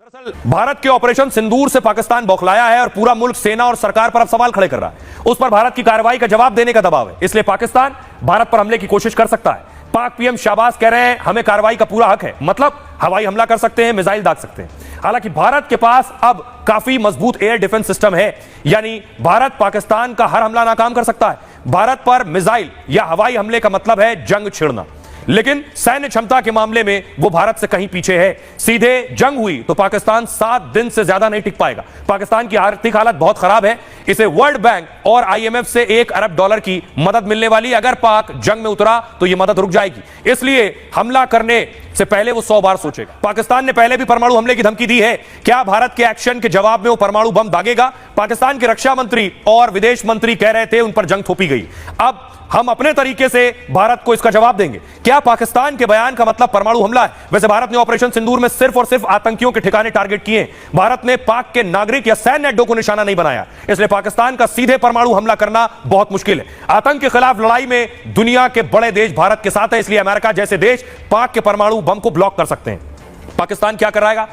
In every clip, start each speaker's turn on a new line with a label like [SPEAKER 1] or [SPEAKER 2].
[SPEAKER 1] दरअसल भारत के ऑपरेशन सिंदूर से पाकिस्तान बौखलाया है और पूरा मुल्क सेना और सरकार पर अब सवाल खड़े कर रहा है। उस पर भारत की कार्रवाई का जवाब देने का दबाव है, इसलिए पाकिस्तान भारत पर हमले की कोशिश कर सकता है। पाक पीएम शाहबाज कह रहे हैं हमें कार्रवाई का पूरा हक है, मतलब हवाई हमला कर सकते हैं, मिसाइल दाग सकते हैं। हालांकि भारत के पास अब काफी मजबूत एयर डिफेंस सिस्टम है, यानी भारत पाकिस्तान का हर हमला नाकाम कर सकता है। भारत पर मिसाइल या हवाई हमले का मतलब है जंग छिड़ना, लेकिन सैन्य क्षमता के मामले में वो भारत से कहीं पीछे है। सीधे जंग हुई तो पाकिस्तान 7 दिन से ज्यादा नहीं टिक पाएगा। पाकिस्तान की आर्थिक हालत बहुत खराब है, इसे वर्ल्ड बैंक और आईएमएफ से $1 अरब की मदद मिलने वाली। अगर पाक जंग में उतरा तो यह मदद रुक जाएगी, इसलिए हमला करने से पहले वो 100 बार सोचेगा। पाकिस्तान ने पहले भी परमाणु हमले की धमकी दी है, क्या भारत के एक्शन के जवाब में वो परमाणु बम दागेगा? पाकिस्तान के रक्षा मंत्री और विदेश मंत्री कह रहे थे उन पर जंग थोपी गई, अब हम अपने तरीके से भारत को इसका जवाब देंगे। क्या पाकिस्तान के बयान का मतलब परमाणु हमला है? वैसे भारत ने ऑपरेशन सिंदूर में सिर्फ और सिर्फ आतंकियों के ठिकाने टारगेट किए। भारत ने पाक के नागरिक या सैन्य अड्डों को निशाना नहीं बनाया, इसलिए पाकिस्तान का सीधे परमाणु हमला करना बहुत मुश्किल है। आतंक के खिलाफ लड़ाई में दुनिया के बड़े देश भारत के साथ है, इसलिए अमेरिका जैसे देश पाक के परमाणु बम को ब्लॉक कर सकते हैं। पाकिस्तान क्या कराएगा?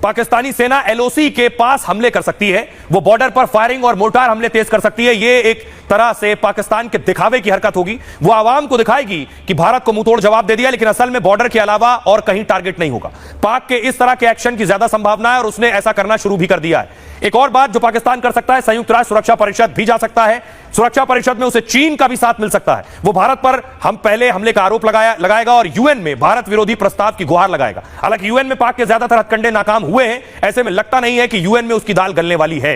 [SPEAKER 1] पाकिस्तानी सेना एलओसी के पास हमले कर सकती है, वो बॉर्डर पर फायरिंग और मोर्टार हमले तेज कर सकती है। ये एक तरह से पाकिस्तान के दिखावे की हरकत होगी, वो आवाम को दिखाएगी कि भारत को मुंहतोड़ जवाब दे दिया, लेकिन असल में बॉर्डर के अलावा और कहीं टारगेट नहीं होगा। पाक के इस तरह के एक्शन की ज्यादा संभावना है और उसने ऐसा करना शुरू भी कर दिया है। एक और बात जो पाकिस्तान कर सकता है, संयुक्त राष्ट्र सुरक्षा परिषद भी जा सकता है। सुरक्षा परिषद में उसे चीन का भी साथ मिल सकता है, वो भारत पर हम पहले हमले का आरोप लगाएगा और यूएन में भारत विरोधी प्रस्ताव की गुहार लगाएगा। हालांकि यूएन में पाक के ज्यादातर हथकंडे नाकाम हुए हैं, ऐसे में लगता नहीं है कि यूएन में उसकी दाल गलने वाली है।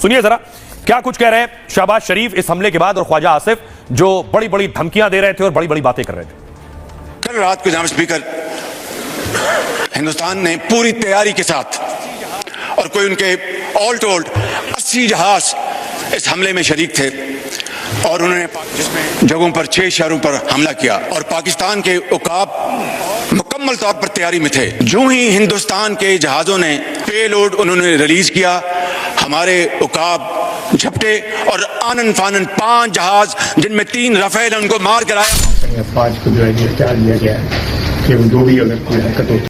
[SPEAKER 1] सुनिए जरा क्या कुछ कह रहे हैं शहबाज शरीफ इस हमले के बाद और ख्वाजा आसिफ, जो बड़ी बड़ी धमकियां दे रहे थे और बड़ी बड़ी बातें कर रहे थे।
[SPEAKER 2] कल रात को जनाब स्पीकर, हिंदुस्तान ने पूरी तैयारी के साथ और कोई उनके ऑल टोल्ड 80 जहाज इस हमले में शरीक थे और उन्होंने जिसमें जगहों पर 6 शहरों पर हमला किया और पाकिस्तान के उकाब मुकम्मल तौर पर तैयारी में थे। जो ही हिंदुस्तान के जहाजों ने पेलोड उन्होंने रिलीज किया, हमारे उकाब झपटे और आनन फानन 5 जहाज जिनमें 3 रफेल उनको मार गिराया।
[SPEAKER 3] 5 को जो है गिरफ्तार लिया गया है कि वो 2 भी अगर कोई हरकत होती